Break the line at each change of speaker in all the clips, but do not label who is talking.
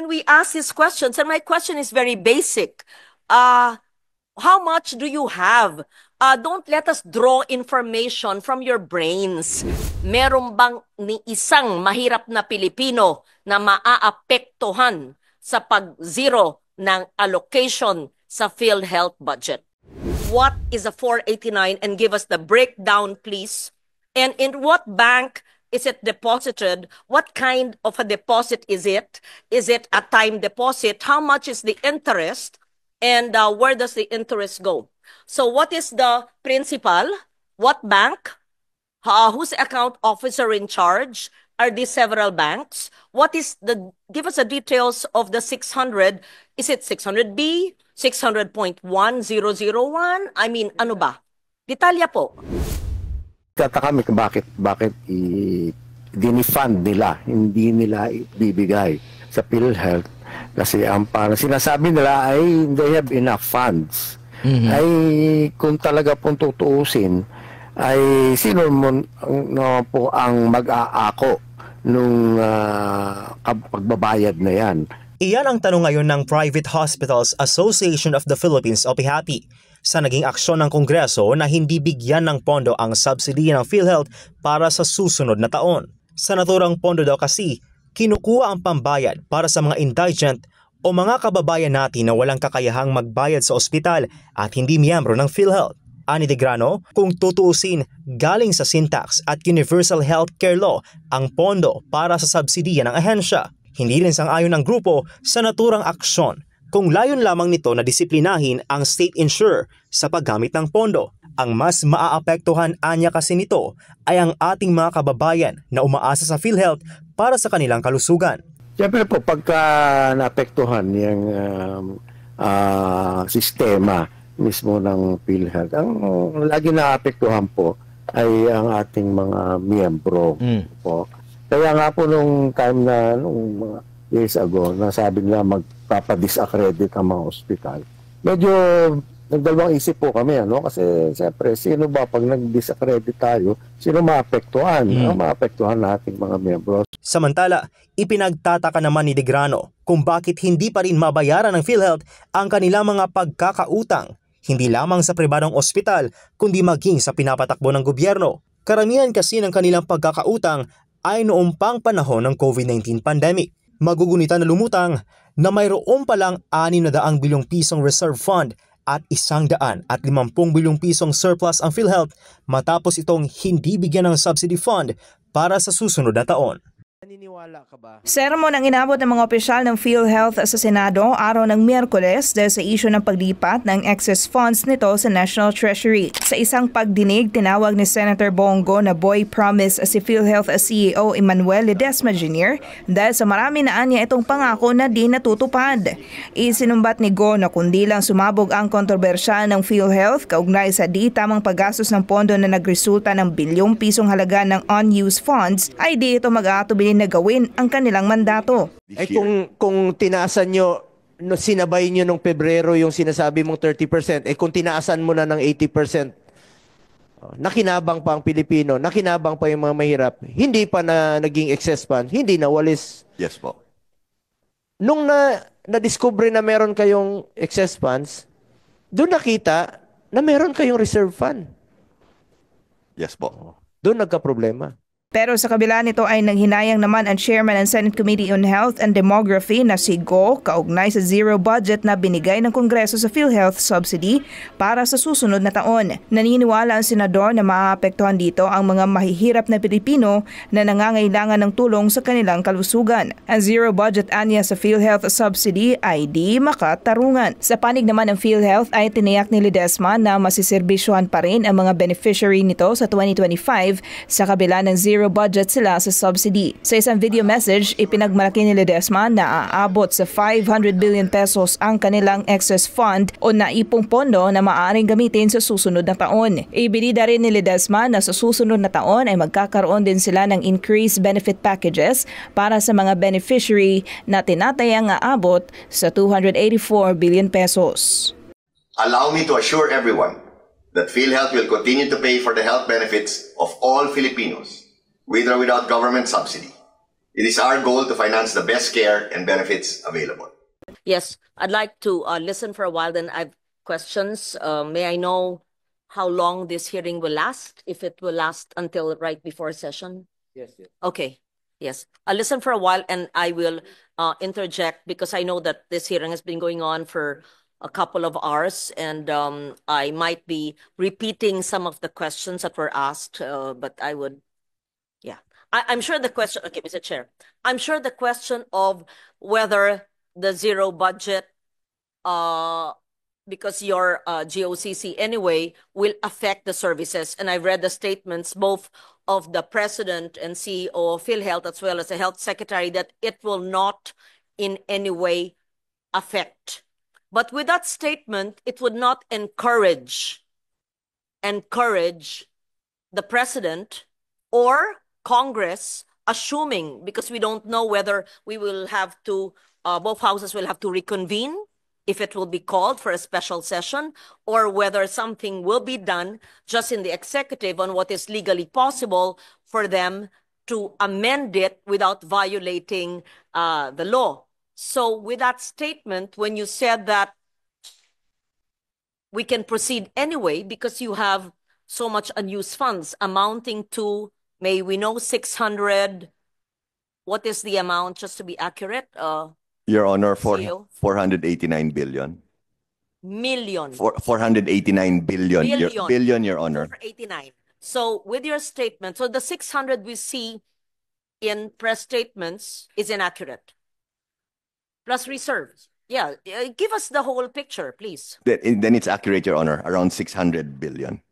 when we ask these questions, and my question is very basic, how much do you have? Don't let us draw information from your brains. Meron bang ni isang mahirap na Pilipino na maaapektuhan sa pag-zero ng allocation sa PhilHealth budget? What is a 489? And give us the breakdown, please. And in what bank is it deposited? What kind of a deposit is it? Is it a time deposit? How much is the interest? And where does the interest go? So what is the principal? What bank? Who's the account officer in charge? Are these several banks? What is the, give us the details of the 600. Is it 600B? 600.1001? I mean, ano ba? Detalya po.
Tataka kami bakit dinifund nila, hindi nila ibibigay sa PhilHealth. Kasi ang parang sinasabi nila ay they have enough funds. Ay kung talaga pong tutuusin, ay sino po ang mag-aako nung pagbabayad na yan.
Iyan ang tanong ngayon ng Private Hospitals Association of the Philippines o PHAPI sa naging aksyon ng Kongreso na hindi bigyan ng pondo ang subsidy ng PhilHealth para sa susunod na taon. Sa naturang pondo daw kasi, kinukuha ang pambayad para sa mga indigent o mga kababayan natin na walang kakayahang magbayad sa ospital at hindi miyembro ng PhilHealth. Ani de Grano, kung tutuusin, galing sa Syntax at Universal Healthcare Law ang pondo para sa subsidiya ng ahensya. Hindi rin sang-ayon ng grupo sa naturang aksyon kung layon lamang nito na disiplinahin ang state insurer sa paggamit ng pondo. Ang mas maaapektuhan anya kasi nito ay ang ating mga kababayan na umaasa sa PhilHealth para sa kanilang kalusugan.
Siyempre po, pagka naapektuhan yung sistema mismo ng PhilHealth, ang lagi naapektuhan po ay ang ating mga miyembro po. Kaya nga po nung time na, nung mga years ago, nasabi nila magpapadisaccredit ang mga ospital. Medyo nagdalawang isip po kami, ano? Kasi siyempre, sino ba pag nag-disaccredit tayo, sino maapektuhan? Ang maapektuhan nating mga miyembro.
Samantala, ipinagtataka naman ni De Grano kung bakit hindi pa rin mabayaran ng PhilHealth ang kanilang mga pagkakautang, hindi lamang sa pribadong ospital, kundi maging sa pinapatakbo ng gobyerno. Karamihan kasi ng kanilang pagkakautang ay noong pang panahon ng COVID-19 pandemic. Magugunitan na lumutang na mayroon palang 600 bilyong pisong reserve fund at 150 bilyong pisong surplus ang PhilHealth matapos itong hindi bigyan ng subsidy fund para sa susunod na taon.
Naniniwala ka ba?
Sermon ang inabot ng mga opisyal ng PhilHealth sa Senado araw ng Miyerkules dahil sa isyu ng paglipat ng excess funds nito sa National Treasury. Sa isang pagdinig, tinawag ni Senator Bongo na boy promise si PhilHealth CEO Emmanuel Ledesma Jr. dahil sa marami na anya itong pangako na di natutupad. Isinumbat ni Go na kundi lang sumabog ang kontrobersya ng PhilHealth kaugnay sa di tamang paggastos ng pondo na nagresulta ng bilyong pisong halaga ng unused funds, ay di ito mag-aatubili na gawin ang kanilang mandato.
Ay kung tinaasan nyo, sinabay nyo nung Pebrero yung sinasabi mong 30%, kung tinaasan mo na ng 80%, nakinabang pa ang Pilipino, nakinabang pa yung mga mahirap, hindi pa na naging excess fund, hindi na walis.
Yes po.
Nung na-discover na meron kayong excess funds, doon nakita na meron kayong reserve fund.
Yes po.
Doon nagka-problema.
Pero sa kabila nito ay nanghinayang naman ang chairman ng Senate Committee on Health and Demography na si Go kaugnay sa zero budget na binigay ng Kongreso sa PhilHealth subsidy para sa susunod na taon. Naniniwala ang senador na maaapektuhan dito ang mga mahihirap na Pilipino na nangangailangan ng tulong sa kanilang kalusugan. Ang zero budget anya sa PhilHealth subsidy ay di makatarungan. Sa panig naman ng PhilHealth ay tiniyak ni Ledesma na masiserbisyuhan pa rin ang mga beneficiary nito sa 2025 sa kabila ng zero budget sila sa subsidy. Sa isang video message, ipinagmalaki ni Ledesma na aabot sa 500 billion pesos ang kanilang excess fund o naipong pondo na maaaring gamitin sa susunod na taon. Ibinida rin ni Ledesma na sa susunod na taon ay magkakaroon din sila ng increased benefit packages para sa mga beneficiary na tinatayang aabot sa 284 billion pesos.
Allow me to assure everyone that PhilHealth will continue to pay for the health benefits of all Filipinos, with or without government subsidy. It is our goal to finance the best care and benefits available.
Yes, I'd like to listen for a while, then I have questions. May I know how long this hearing will last, if it will last until right before session?
Yes, yes.
Okay, yes. I'll listen for a while and I will interject because I know that this hearing has been going on for a couple of hours and I might be repeating some of the questions that were asked, but I would, yeah. I'm sure the question, okay, Mr. Chair, I'm sure the question of whether the zero budget, because your GOCC anyway, will affect the services. And I read the statements both of the president and CEO of PhilHealth as well as the health secretary that it will not in any way affect. But with that statement, it would not encourage the president or Congress, assuming, because we don't know whether we will have to, both houses will have to reconvene, if it will be called for a special session, or whether something will be done just in the executive on what is legally possible for them to amend it without violating the law. So with that statement, when you said that we can proceed anyway because you have so much unused funds amounting to, may we know, 600, what is the amount, just to be accurate?
Your Honor,
CEO?
489 billion.
Million.
489 billion.
Billion.
Billion, Your Honor.
489. So with your statement, so the 600 we see in press statements is inaccurate. Plus reserves. Yeah, give us the whole picture, please.
Then it's accurate, Your Honor. Around 600 billion.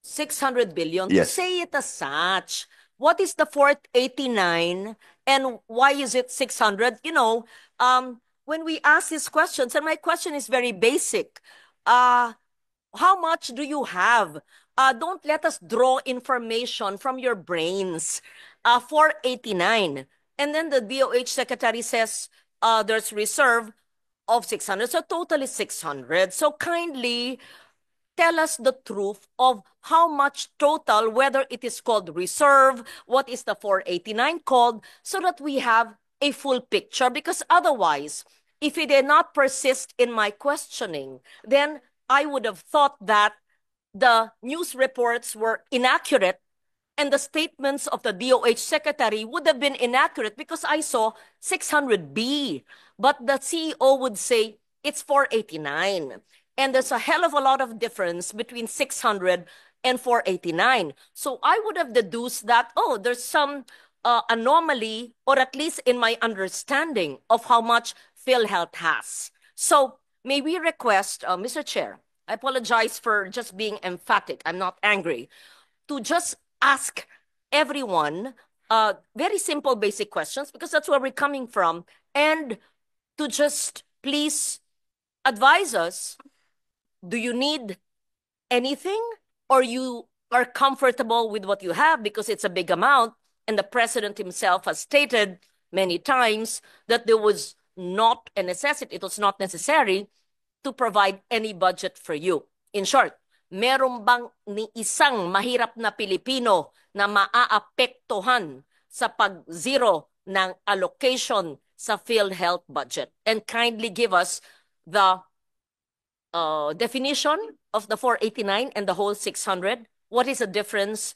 600 billion?
Yes.
To say it as such, what is the 489 and why is it 600? You know, when we ask these questions, and my question is very basic, how much do you have? Don't let us draw information from your brains. 489. And then the DOH secretary says there's reserve of 600. So total is 600. So kindly tell us the truth of how much total, whether it is called reserve, what is the 489 called, so that we have a full picture. Because otherwise, if it did not persist in my questioning, then I would have thought that the news reports were inaccurate and the statements of the DOH secretary would have been inaccurate because I saw 600B. But the CEO would say it's 489. And there's a hell of a lot of difference between 600 and 489. So I would have deduced that, oh, there's some anomaly, or at least in my understanding of how much PhilHealth has. So may we request, Mr. Chair, I apologize for just being emphatic, I'm not angry, to just ask everyone very simple, basic questions, because that's where we're coming from, and to just please advise us, do you need anything or you are comfortable with what you have because it's a big amount, and the president himself has stated many times that there was not a necessity, it was not necessary to provide any budget for you. In short, meron bang ni isang mahirap na Pilipino na maaapektuhan sa pag-zero ng allocation sa PhilHealth budget? And kindly give us the definition of the 489 and the whole 600. What is the difference?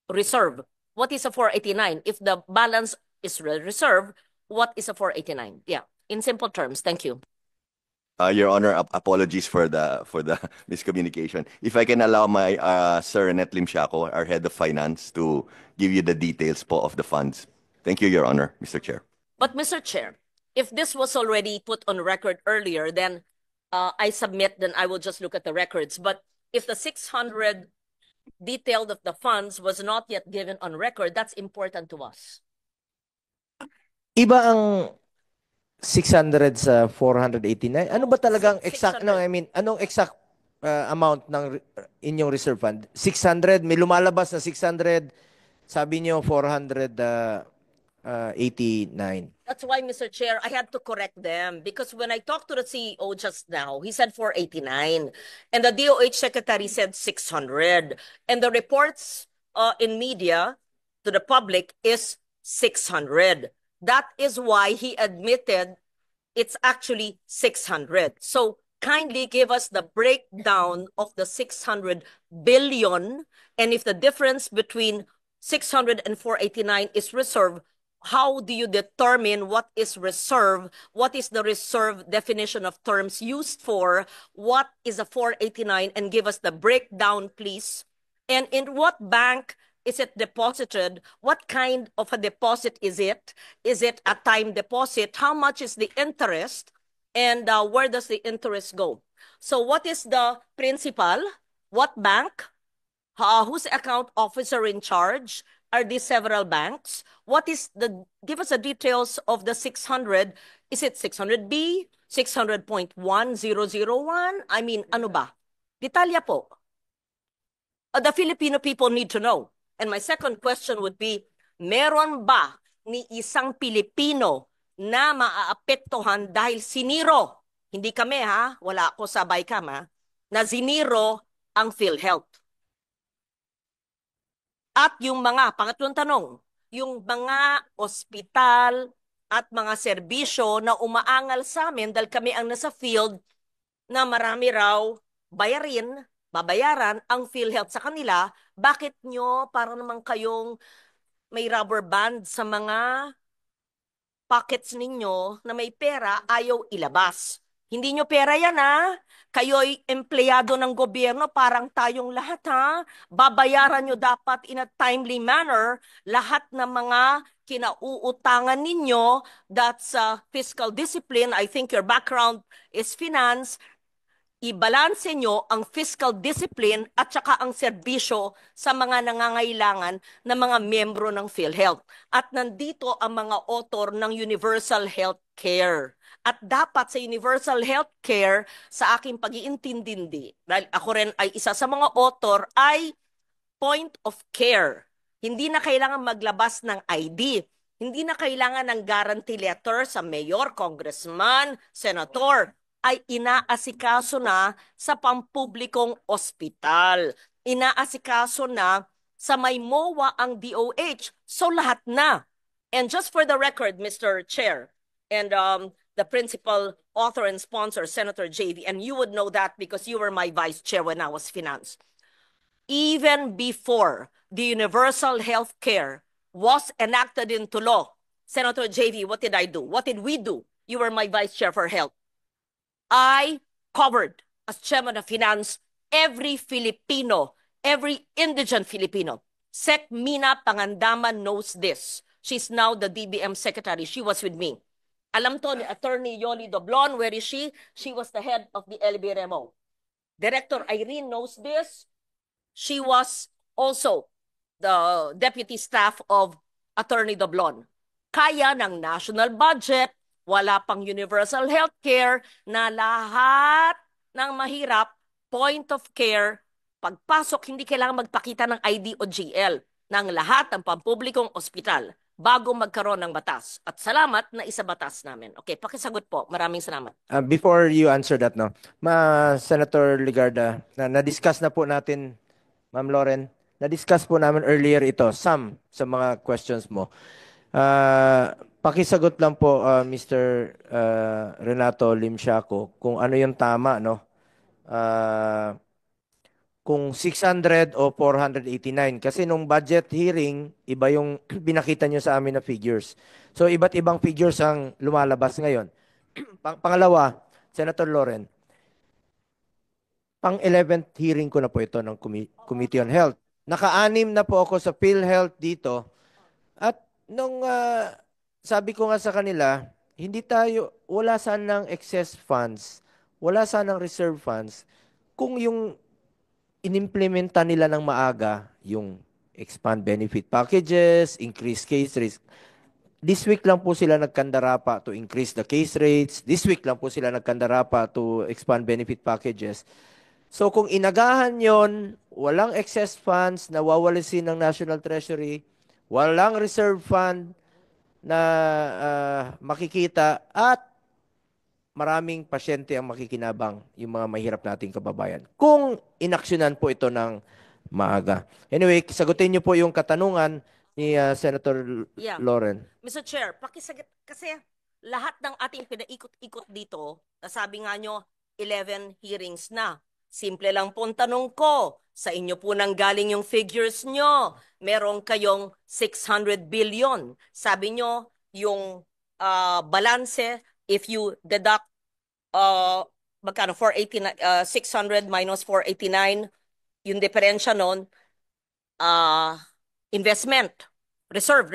Reserve. What is a 489? If the balance is reserve, what is a 489? Yeah, in simple terms. Thank you.
Your Honor, apologies for the miscommunication. If I can allow my Sir Renet Limsiaco, our Head of Finance, to give you the details po of the funds. Thank you, Your Honor, Mr. Chair.
But Mr. Chair, if this was already put on record earlier, then I submit, then I will just look at the records. But if the 600 detailed of the funds was not yet given on record, that's important to us.
Iba ang 600 sa 489. Ano ba talagang exact,
600.
no, I mean, anong exact amount ng inyong reserve fund? 600, may lumalabas na 600, sabi niyo 489.
That's why, Mr. Chair, I had to correct them because when I talked to the CEO just now, he said 489 and the DOH secretary said 600 and the reports in media to the public is 600. That is why he admitted it's actually 600. So kindly give us the breakdown of the 600 billion. And if the difference between 600 and 489 is reserve, how do you determine what is reserve? What is the reserve definition of terms used for? What is a 489? And give us the breakdown, please. And in what bank is it deposited? What kind of a deposit is it? Is it a time deposit? How much is the interest? And where does the interest go? So what is the principal? What bank? Who's account officer in charge? Are these several banks? What is give us the details of the 600. Is it 600B? 600.1001? I mean, ano ba? Detalya po. The Filipino people need to know. And my second question would be, meron ba ni isang Pilipino na maaapektuhan dahil siniro, hindi kami ha, wala ako sa BICAM ha, na siniro ang PhilHealth? At yung pangatlong tanong, yung mga ospital at mga serbisyo na umaangal sa amin dahil kami ang nasa field na marami raw babayaran ang PhilHealth sa kanila, bakit nyo para naman kayong may rubber band sa mga pockets ninyo na may pera ayaw ilabas? Hindi nyo pera yan ha. Kayo'y empleyado ng gobyerno, parang tayong lahat ha. Babayaran nyo dapat in a timely manner lahat ng mga kinauutangan ninyo. That's fiscal discipline. I think your background is finance. Ibalanse nyo ang fiscal discipline at saka ang serbisyo sa mga nangangailangan na mga miyembro ng PhilHealth. At nandito ang mga author ng Universal Health Care. At dapat sa Universal Health Care, sa aking pag-iintindindi, dahil ako rin ay isa sa mga author, ay point of care. Hindi na kailangan maglabas ng ID. Hindi na kailangan ng guarantee letter sa mayor, congressman, senator. Ay inaasikaso na sa pampublikong ospital. Inaasikaso na sa may MOA ang DOH. So lahat na. And just for the record, Mr. Chair, and the principal author and sponsor, Senator JV, and you would know that because you were my vice chair when I was finance. Even before the universal health care was enacted into law, Senator JV, what did I do? What did we do? You were my vice chair for health. I covered, as chairman of finance, every Filipino, every indigent Filipino. Sec Mina Pangandaman knows this. She's now the DBM secretary. She was with me. Alam to ni Attorney Yoli Doblon, where is she? She was the head of the LBRMO. Director Irene knows this. She was also the deputy staff of Attorney Doblon. Kaya ng national budget, wala pang universal health care na lahat ng mahirap, point of care, pagpasok hindi kailangan magpakita ng ID o GL ng lahat ng pampublikong ospital bago magkaroon ng batas. At salamat na isa batas namin. Okay, pakisagot po. Maraming salamat.
Before you answer that, no, Senator Ligarda, na-discuss na po natin, Ma'am Loren, na-discuss po namin earlier ito, some sa mga questions mo. Pakisagot lang po, Mr. Renato Limsiaco, kung ano yung tama, no? Kung 600 o 489. Kasi nung budget hearing, iba yung binakita nyo sa amin na figures. So, iba't ibang figures ang lumalabas ngayon. Pangalawa, Senator Loren, pang-11th hearing ko na po ito ng Committee on Health. Naka-anim na po ako sa PhilHealth dito. At nung sabi ko nga sa kanila, wala sanang excess funds, wala sanang reserve funds. Kung yung inimplementa nila ng maaga, yung expand benefit packages, increase case rates, this week lang po sila nagkandarapa to increase the case rates. This week lang po sila nagkandarapa to expand benefit packages. So kung inagahan yon, walang excess funds na wawalisin ng National Treasury, walang reserve fund na makikita at maraming pasyente ang makikinabang, yung mga mahirap nating kababayan. Kung inaksyonan po ito ng maaga. Anyway, sagutin niyo po yung katanungan ni Senator
Yeah.
Loren.
Mr. Chair, pakisagot kasi lahat ng ating pinaikot-ikot dito, nasabi nga nyo, 11 hearings na. Simple lang po ang tanong ko, sa inyo po nang galing yung figures nyo. Meron kayong 600 billion. Sabi nyo, yung balanse, if you deduct magkano, 489, 600 minus 489, yung diferensya nun, investment, reserve.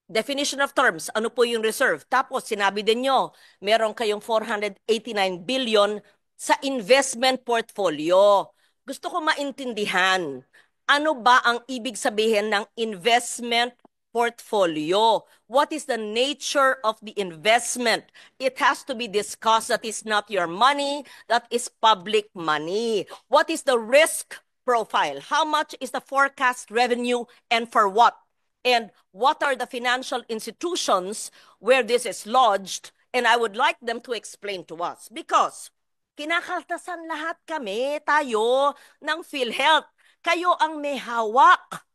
Definition of terms, ano po yung reserve? Tapos sinabi din nyo, meron kayong 489 billion sa investment portfolio. Gusto ko maintindihan, ano ba ang ibig sabihin ng investment portfolio? What is the nature of the investment? It has to be discussed. That is not your money, that is public money. What is the risk profile? How much is the forecast revenue and for what? And what are the financial institutions where this is lodged? And I would like them to explain to us because kinakaltasan lahat kami, tayo, ng PhilHealth. Kayo ang may hawak.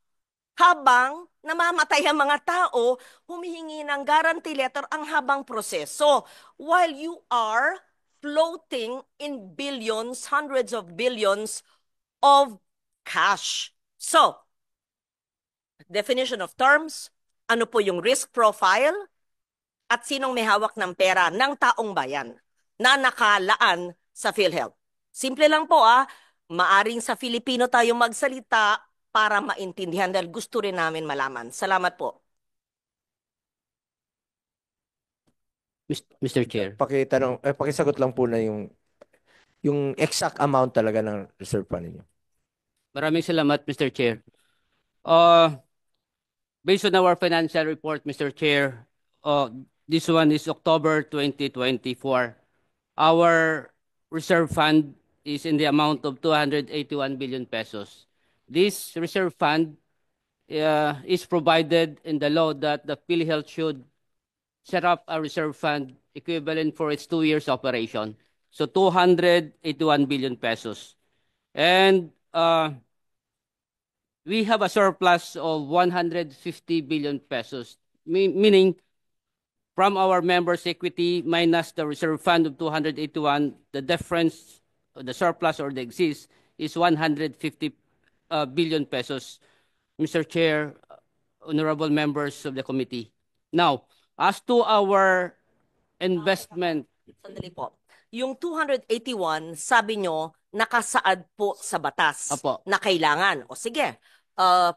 Habang namamatay ang mga tao, humihingi ng guarantee letter ang habang proseso. While you are floating in billions, hundreds of billions of cash. So, definition of terms, ano po yung risk profile, at sinong may hawak ng pera ng taong bayan na nakalaan sa PhilHealth. Simple lang po maaring sa Filipino tayo magsalita para maintindihan dahil gusto rin namin malaman. Salamat po.
Mr. Chair.
Pakisagot lang po na yung exact amount talaga ng reserve fund niyo.
Maraming salamat, Mr. Chair. Based on our financial report, Mr. Chair, this one is October 2024. Our reserve fund is in the amount of 281 billion pesos. This reserve fund is provided in the law that the PhilHealth should set up a reserve fund equivalent for its 2 years operation. So 281 billion pesos. And we have a surplus of 150 billion pesos, meaning from our members' equity minus the reserve fund of 281, the difference, the surplus or the excess is 150 billion pesos, Mr. Chair, honorable members of the committee. Now, as to our investment.
Sandali po. Yung 281, sabi nyo, nakasaad po sa batas.
Apo.
Na kailangan. O sige,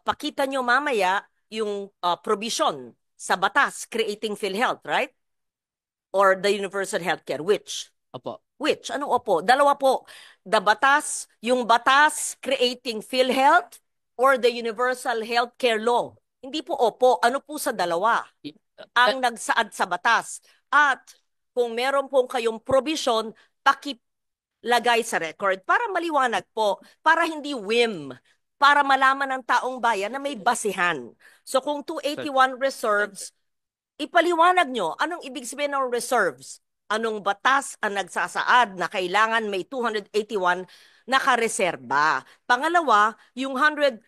pakita nyo mamaya yung provision sa batas creating PhilHealth, right? Or the universal healthcare, which?
Opo.
Which? Ano opo? Dalawa po. The batas, yung batas creating PhilHealth or the universal healthcare law. Hindi po opo. Ano po sa dalawa? Ang nagsaad sa batas. At kung meron pong kayong provision, pakilagay sa record para maliwanag po, para hindi whim, para malaman ng taong bayan na may basihan. So kung 281 reserves, ipaliwanag nyo, anong ibig sabihin ng reserves? Anong batas ang nagsasaad na kailangan may 281 nakareserba? Pangalawa, yung 150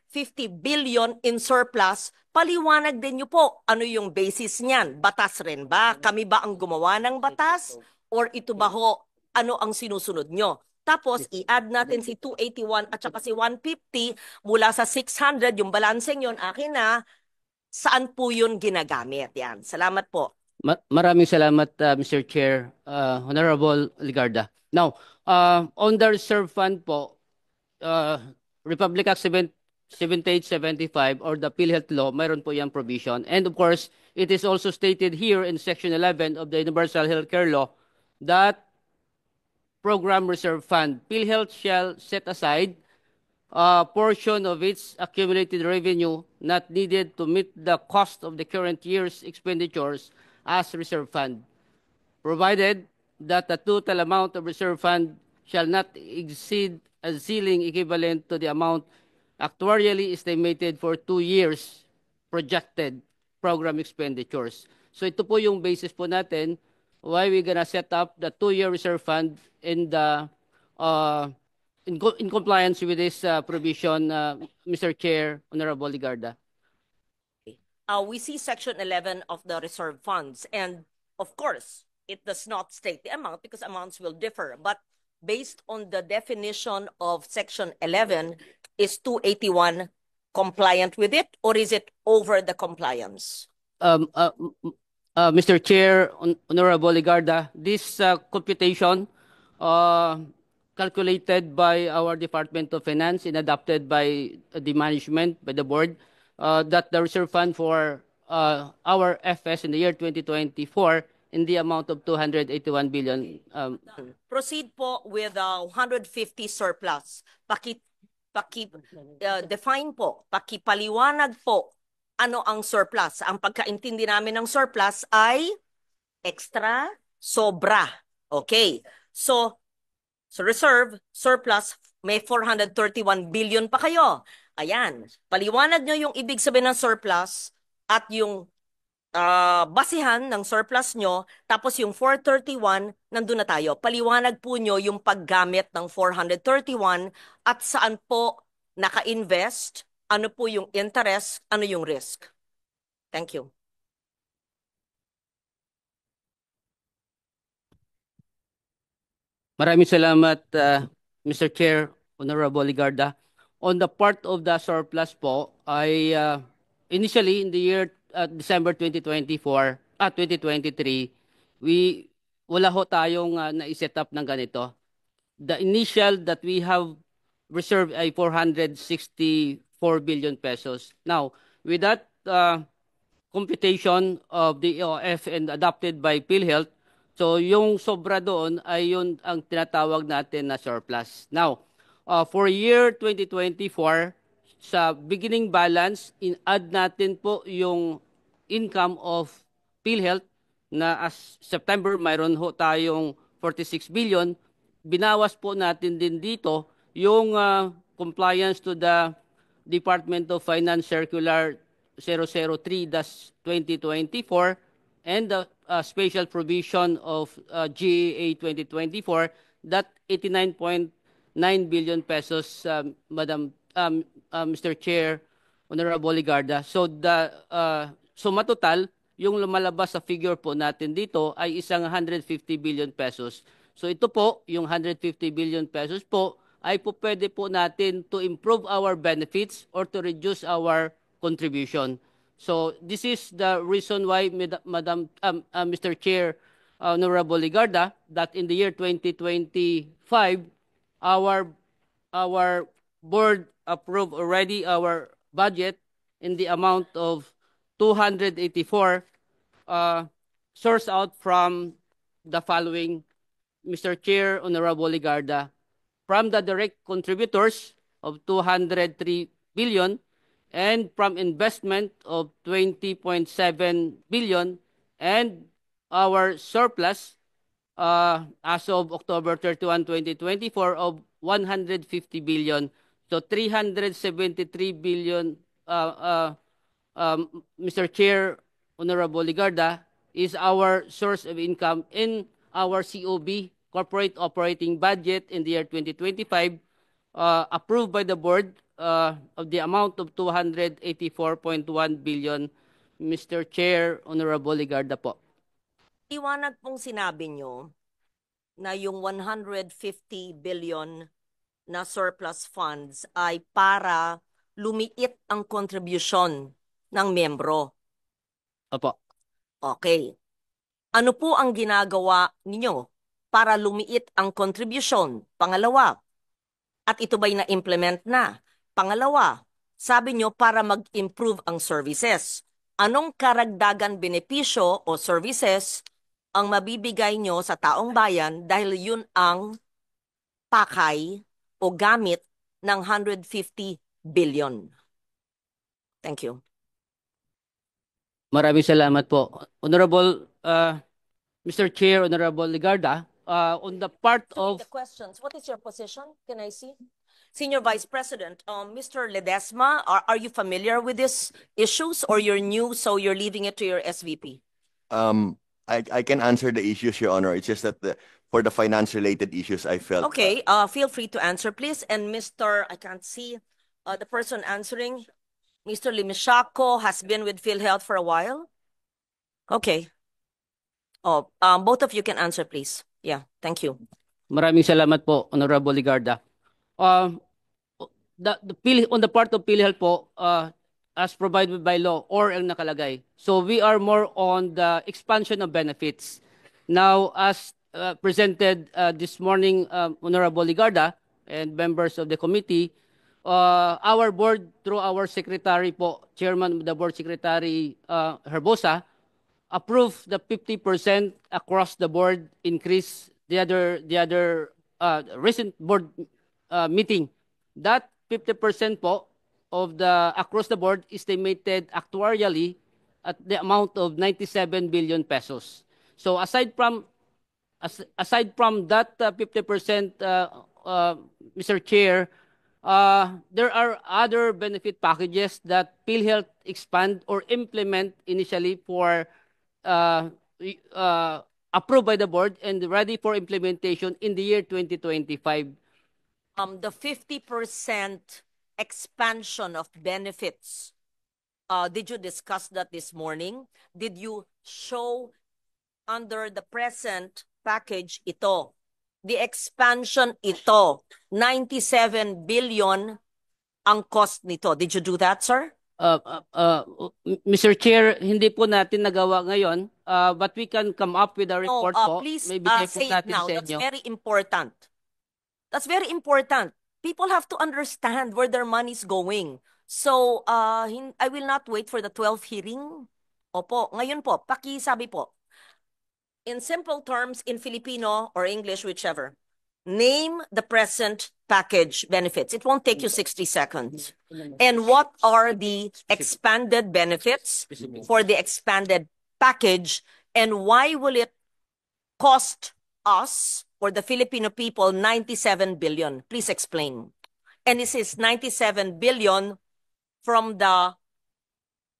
billion in surplus, paliwanag din nyo po ano yung basis niyan. Batas rin ba? Kami ba ang gumawa ng batas? Or ito ba ho, ano ang sinusunod nyo? Tapos, i-add natin si 281 at saka si 150 mula sa 600, yung balancing yun, akin na, saan po yun ginagamit? Yan. Salamat po.
Maraming salamat, Mr. Chair, Honorable Ligarda. Now, on the reserve fund po, Republic Act 7875 or the PhilHealth Law, mayroon po yung provision. And of course, it is also stated here in Section 11 of the Universal Healthcare Law that Program Reserve Fund, PhilHealth shall set aside a portion of its accumulated revenue not needed to meet the cost of the current year's expenditures as reserve fund, provided that the total amount of reserve fund shall not exceed a ceiling equivalent to the amount actuarially estimated for 2 years projected program expenditures. So ito po yung basis po natin why we're gonna set up the 2-year reserve fund in the in compliance with this provision, Mr. Chair, Honorable Ligarda.
we see Section 11 of the reserve funds. And of course, it does not state the amount because amounts will differ. But based on the definition of Section 11, is 281 compliant with it, or is it over the compliance?
Mr. Chair, Honorable Ligarda, this computation calculated by our Department of Finance and adopted by the management, by the board, that the reserve fund for our FS in the year 2024 in the amount of 281 billion.
Proceed po with 150 surplus. Define po, pakipaliwanag po ano ang surplus. Ang pagkaintindi namin ng surplus ay extra, sobra. Okay. So reserve, surplus, may 431 billion pa kayo. Ayan. Paliwanag nyo yung ibig sabihin ng surplus at yung basihan ng surplus nyo, tapos yung 431, nandun na tayo. Paliwanag po nyo yung paggamit ng 431 at saan po naka-invest, ano po yung interest, ano yung risk. Thank you.
Maraming salamat, Mr. Chair, Honorable Ligarda. On the part of the surplus po, I initially in the year December 2023, wala ho tayong na-set up ng ganito. The initial that we have reserved ay 464 billion pesos. Now, with that computation of the EOF and adopted by PhilHealth, so yung sobra doon ay yun ang tinatawag natin na surplus. Now, for year 2024, sa beginning balance, in-add natin po yung income of PhilHealth na as September mayroon ho tayong 46 billion. Binawas po natin din dito yung compliance to the Department of Finance Circular 003-2024 and the special provision of GAA 2024 that 89.9 billion pesos, Mr. Chair, Honorable Ligarda. So suma total, yung lumalabas sa figure po natin dito ay isang 150 billion pesos. So ito po, yung 150 billion pesos po, ay po pwede po natin to improve our benefits or to reduce our contribution. So this is the reason why, Mr. Chair, Honorable Ligarda, that in the year 2025, our board approved already our budget in the amount of 284, sourced out from the following, Mr. Chair, Honorable Ligarda, from the direct contributors of 203 billion and from investment of 20.7 billion and our surplus as of October 31, 2024 of 150 billion. So 373 billion, Mr. Chair, Honorable Ligarda, is our source of income in our COB, Corporate Operating Budget, in the year 2025, approved by the board of the amount of 284.1 billion. Mr. Chair, Honorable Ligarda po.
Iwanag pong sinabi nyo na yung 150 billion na surplus funds ay para lumiit ang contribution ng miyembro.
Opo.
Okay. Ano po ang ginagawa ninyo para lumiit ang contribution? Pangalawa, at ito ba'y na-implement na? Pangalawa, sabi nyo para mag-improve ang services. Anong karagdagan benepisyo o services ang mabibigay nyo sa taong bayan dahil yun ang pakay o gamit ng 150 billion? Thank you.
Maraming salamat po. Honorable Mr. Chair, Honorable Ligarda, on the part of...
The questions. What is your position? Can I see? Senior Vice President, Mr. Ledesma, are you familiar with these issues or you're new so you're leaving it to your SVP?
I can answer the issues, Your Honor. It's just that for the finance-related issues, I felt...
Okay, feel free to answer, please. And Mr. I can't see the person answering. Mr. Limishaco has been with PhilHealth for a while? Okay. Oh, both of you can answer, please. Yeah, thank you.
Maraming salamat po, Honorable Ligarda. Um, on the part of PhilHealth po, as provided by law or ang nakalagay. So we are more on the expansion of benefits. Now, as presented this morning, Honorable Ligarda and members of the committee, our board through our secretary po, chairman of the board secretary Herbosa, approved the 50% across the board increase. The other recent board meeting, that 50% po of the across the board estimated actuarially at the amount of 97 billion pesos. So aside from that 50%, Mr. Chair, there are other benefit packages that PhilHealth expand or implement initially for approved by the board and ready for implementation in the year 2025.
The 50% expansion of benefits, did you discuss that this morning? Did you show under the present package ito? The expansion ito, 97 billion ang cost nito. Did you do that, sir?
Mr. Chair, hindi po natin nagawa ngayon, but we can come up with a report po.
Please
Maibigay po
say it
natin
now.
sa
That's
inyo.
very important. That's very important. People have to understand where their money's going. So, I will not wait for the 12th hearing. Opo, ngayon po, pakisabi po. In simple terms, in Filipino or English, whichever, name the present package benefits. It won't take you 60 seconds. And what are the expanded benefits for the expanded package, and why will it cost us or the Filipino people 97 billion? Please explain. And this is 97 billion from the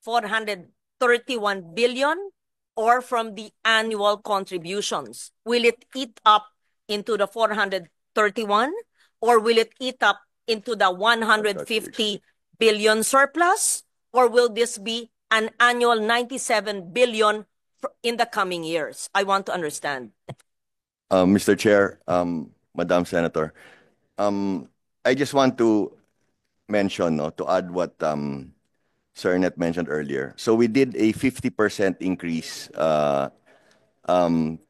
431 billion or from the annual contributions. Will it eat up into the 431 or will it eat up into the 150 billion surplus, or will this be an annual 97 billion in the coming years? I want to understand.
Mr. Chair, Madam Senator, I just want to mention, to add what Sir Net mentioned earlier. So we did a 50% increase 2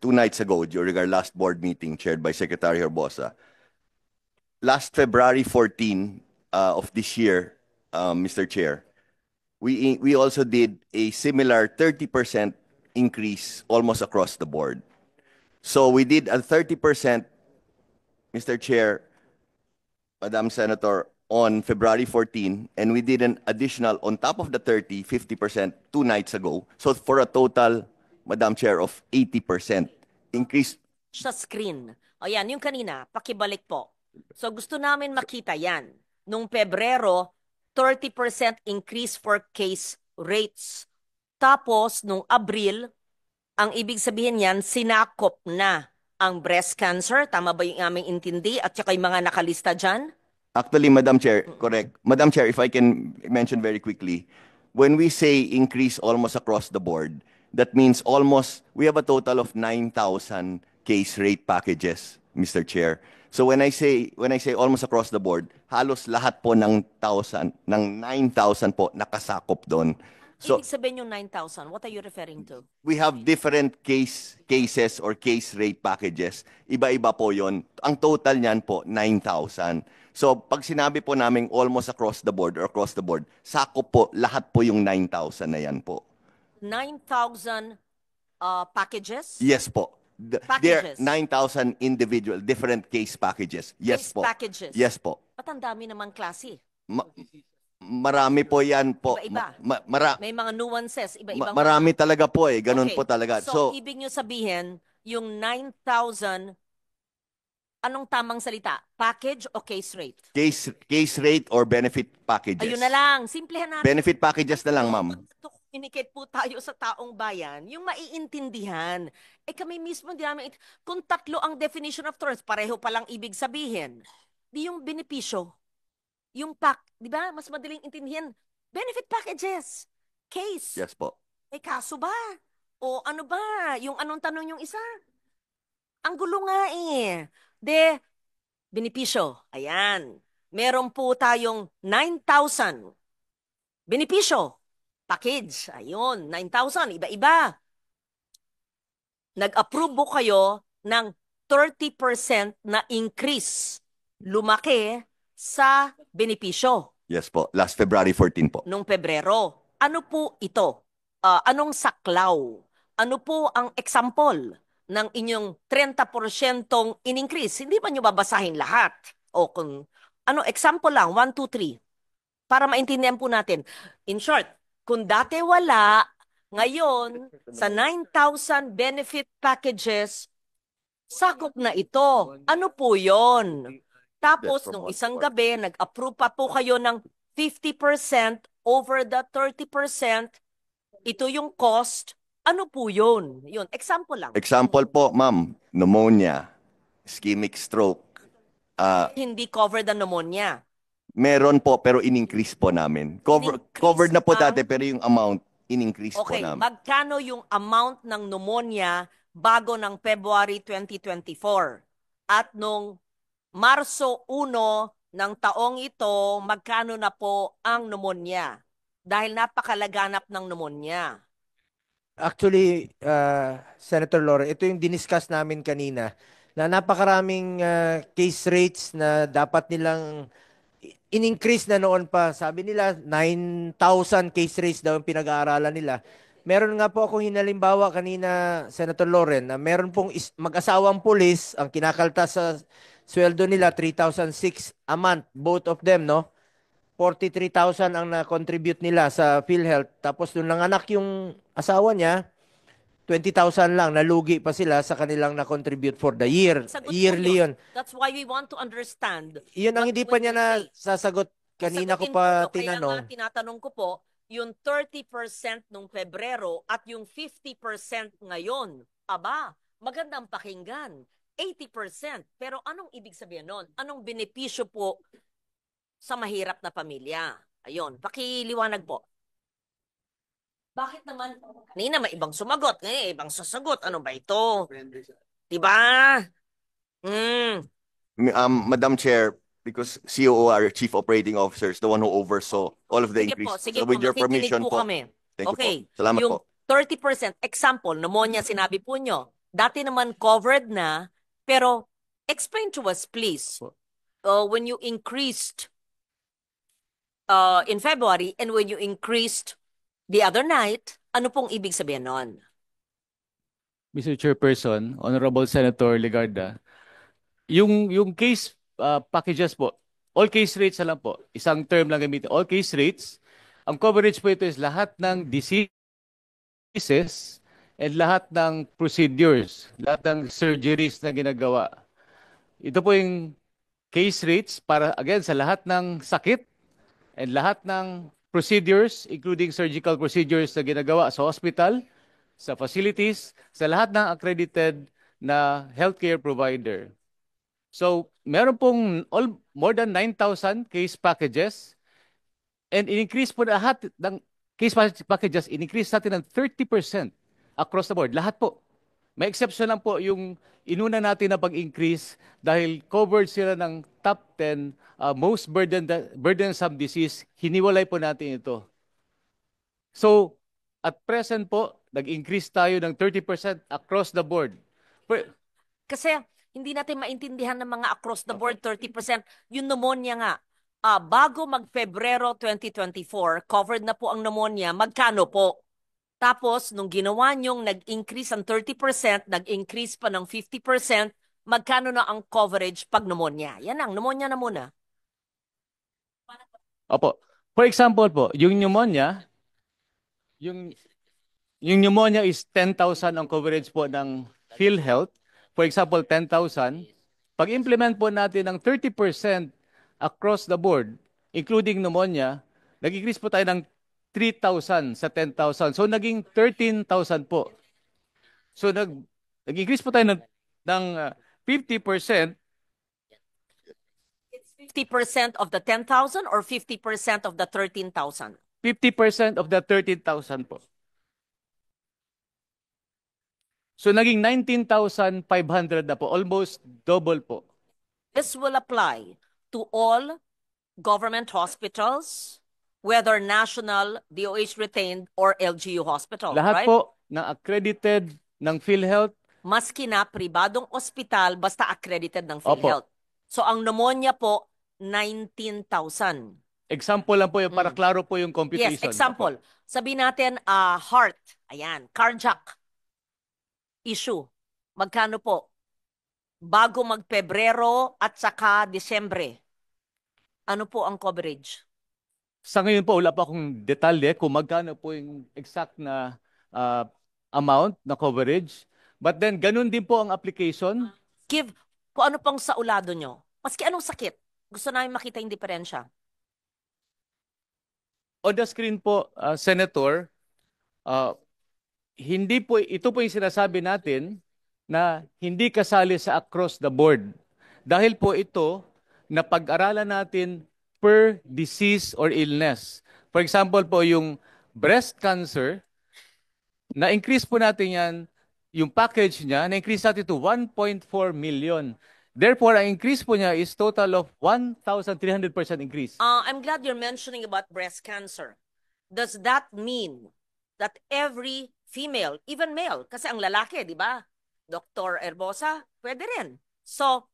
nights ago during our last board meeting chaired by Secretary Herbosa. Last February 14 of this year, Mr. Chair, we also did a similar 30% increase almost across the board. So we did a 30%, Mr. Chair, Madam Senator, on February 14, and we did an additional, on top of the 30, 50% 2 nights ago. So for a total, Madam Chair, of 80% increase.
Sa screen. O yan, yung kanina, pakibalik po. So gusto namin makita yan. Nung Pebrero, 30% increase for case rates. Tapos, nung Abril, ang ibig sabihin yan, sinakop na ang breast cancer. Tama ba yung aming intindi? At saka yung mga nakalista dyan?
Actually, Madam Chair, correct. Madam Chair, if I can mention very quickly, when we say increase almost across the board, that means almost, we have a total of 9,000 case rate packages, Mr. Chair. So when I say almost across the board, halos lahat po ng 9,000 po nakasakop doon. So,
ibig sabihin yung 9,000, what are you referring to?
We have different cases or case rate packages. Iba-iba po yon. Ang total niyan po, 9,000. So, pag sinabi po namin almost across the board or across the board, sakop po, lahat po yung 9,000 na yan po.
9,000 packages?
Yes po. There are
Packages?
9,000 individual, different case packages. Yes
Case
po.
packages?
Yes po.
Ba't ang dami naman klase?
Marami po yan po.
Iba-iba. May mga nuances, iba-ibang
marami talaga po eh. Ganun
Okay.
po talaga.
So, ibig nyo sabihin, yung 9,000, anong tamang salita? Package o case rate?
Case rate or benefit packages.
Ayun na lang. Simplehan natin.
Benefit packages na lang, ma'am.
To communicate po tayo sa taong bayan, yung maiintindihan. Kami mismo, di namin, kung tatlo ang definition of terms, pareho palang ibig sabihin. Di yung benepisyo, yung pack, di ba? Mas madaling intindihan. Benefit packages. Case.
Yes po.
May kaso ba? O ano ba? Yung anong tanong yung isa? Ang gulo nga eh. Benepisyo. Ayan. Meron po tayong 9,000. Benepisyo. Package. Ayun, 9,000. Iba-iba. Nag-approve po kayo ng 30% na increase. Lumaki sa benepisyo
Yes po. Last February 14 po.
nung Pebrero. Ano po ito? Anong saklaw? Ano po ang example ng inyong 30% in-increase? Hindi ba nyo babasahin lahat? O kung, example lang, 1, 2, 3. Para maintindihan po natin. In short, kung dati wala, ngayon, sa 9,000 benefit packages, sakop na ito. Ano po yon? Tapos, nung isang gabi, nag-approve pa po kayo ng 50% over the 30%. Ito yung cost. Ano po yun? Yun, example lang.
Example po, ma'am, pneumonia, ischemic stroke.
Hindi covered ang pneumonia.
Meron po pero in-increase po namin. Covered na po
ang-
dati pero yung amount in-increase po
Okay,
namin.
magkano yung amount ng pneumonia bago ng February 2024? At nung Marso 1 ng taong ito, magkano na po ang pneumonia? Dahil napakalaganap ng pneumonia.
Actually, Senator Lore, ito yung diniscuss namin kanina na napakaraming case rates na dapat nilang in-increase na noon pa. Sabi nila, 9,000 case rates daw yung pinag-aaralan nila. Meron nga po akong hinalimbawa kanina, Senator Loren, na meron pong mag-asawang pulis, ang kinakaltas sa sweldo nila, 3,006 a month, both of them, no? 43,000 ang na-contribute nila sa PhilHealth. Tapos nung nanganak yung asawa niya, 20,000 lang, nalugi pa sila sa kanilang na-contribute for the year.
Sagot po
Yearly yun.
That's why we want to understand.
Yun ang
what
hindi pa
when
niya
you
na
say.
sasagot. Kanina ko
Sasagutin
pa
ko, kaya nga
tinanong.
tinatanong ko po, yung 30% nung Pebrero at yung 50% ngayon. Aba, magandang pakinggan. 80%. Pero anong ibig sabihin nun? Anong benepisyo po sa mahirap na pamilya? Ayun, pakiliwanag po. Bakit naman? Kanina may ibang sumagot, ngayon ibang sasagot. Ano ba ito? Diba?
Madam Chair, because COO are Chief Operating Officers, the one who oversaw all of the
Sige
increase.
po, sige
So with
po,
your
makikinig
permission
po
po.
kami.
Thank you
Okay,
po. Salamat
yung
po.
30%, example, pneumonia sinabi po nyo. Dati naman covered na, pero explain to us please, when you increased in February and when you increased the other night, ano pong ibig sabihin nun?
Mr. Chairperson, Honorable Senator Legarda, yung case packages po, all case rates na lang po, isang term lang gamitin, all case rates, ang coverage po ito is lahat ng diseases and lahat ng procedures, lahat ng surgeries na ginagawa. Ito po yung case rates para, again, sa lahat ng sakit and lahat ng procedures, including surgical procedures na ginagawa sa hospital, sa facilities, sa lahat ng accredited na healthcare provider. So, meron pong more than 9,000 case packages and in-increase po lahat ng case packages, in-increase natin ng 30% across the board. Lahat po. May exception lang po yung inuna natin na pag-increase dahil covered sila ng top 10 most burdensome disease. Hiniwalay po natin ito. So, at present po, nag-increase tayo ng 30% across the board.
Kasi hindi natin maintindihan ng mga across the board 30%. Yung pneumonia nga, bago mag-Febrero 2024, covered na po ang pneumonia, magkano po? Tapos, nung ginawa nyong nag-increase ang 30%, nag-increase pa ng 50%, magkano na ang coverage pag pneumonia? Yan ang, pneumonia na muna.
Opo. For example po, yung pneumonia is 10,000 ang coverage po ng PhilHealth. For example, 10,000. Pag-implement po natin ng 30% across the board, including pneumonia, nag-increase po tayo ng 3,000 sa 10,000. So, naging 13,000 po. So, nag-increase po tayo ng 50%.
It's 50% of the 10,000 or 50% of the 13,000?
50% of the 13,000 po. So naging 19,500 na po, almost double po.
This will apply to all government hospitals, whether national, DOH retained, or LGU hospital,
Lahat
right?
po na accredited ng PhilHealth.
Maski na pribadong ospital, basta accredited ng
Opo.
PhilHealth. So ang pneumonia po, 19,000.
Example lang po yung para klaro po yung computation.
Yes, example. Sabi natin, heart, ayan, cardiac issue. Magkano po? Bago mag-Pebrero at saka Disyembre. Ano po ang coverage?
Sa ngayon po, wala pa akong detalye kung magkano po yung exact na amount na coverage. But then, ganun din po ang application.
Give, kung ano pang saulado nyo. Maski anong sakit. Gusto namin makita yung diferensya.
On the screen po, Senator, hindi po, ito po yung sinasabi natin na hindi kasali sa across the board. Dahil po ito, na pag-aralan natin per disease or illness. For example po, yung breast cancer, na-increase po natin yan, yung package niya, na-increase natin to 1.4 million. Therefore, ang increase po niya is total of 1,300% increase.
I'm glad you're mentioning about breast cancer. Does that mean that every female, even male, kasi ang lalaki, di ba? Dr. Herbosa, pwede rin. So,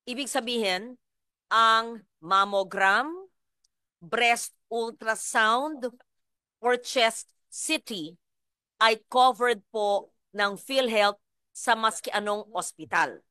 ibig sabihin, ang mammogram, breast ultrasound, or chest CT ay covered po ng PhilHealth sa maski anong ospital.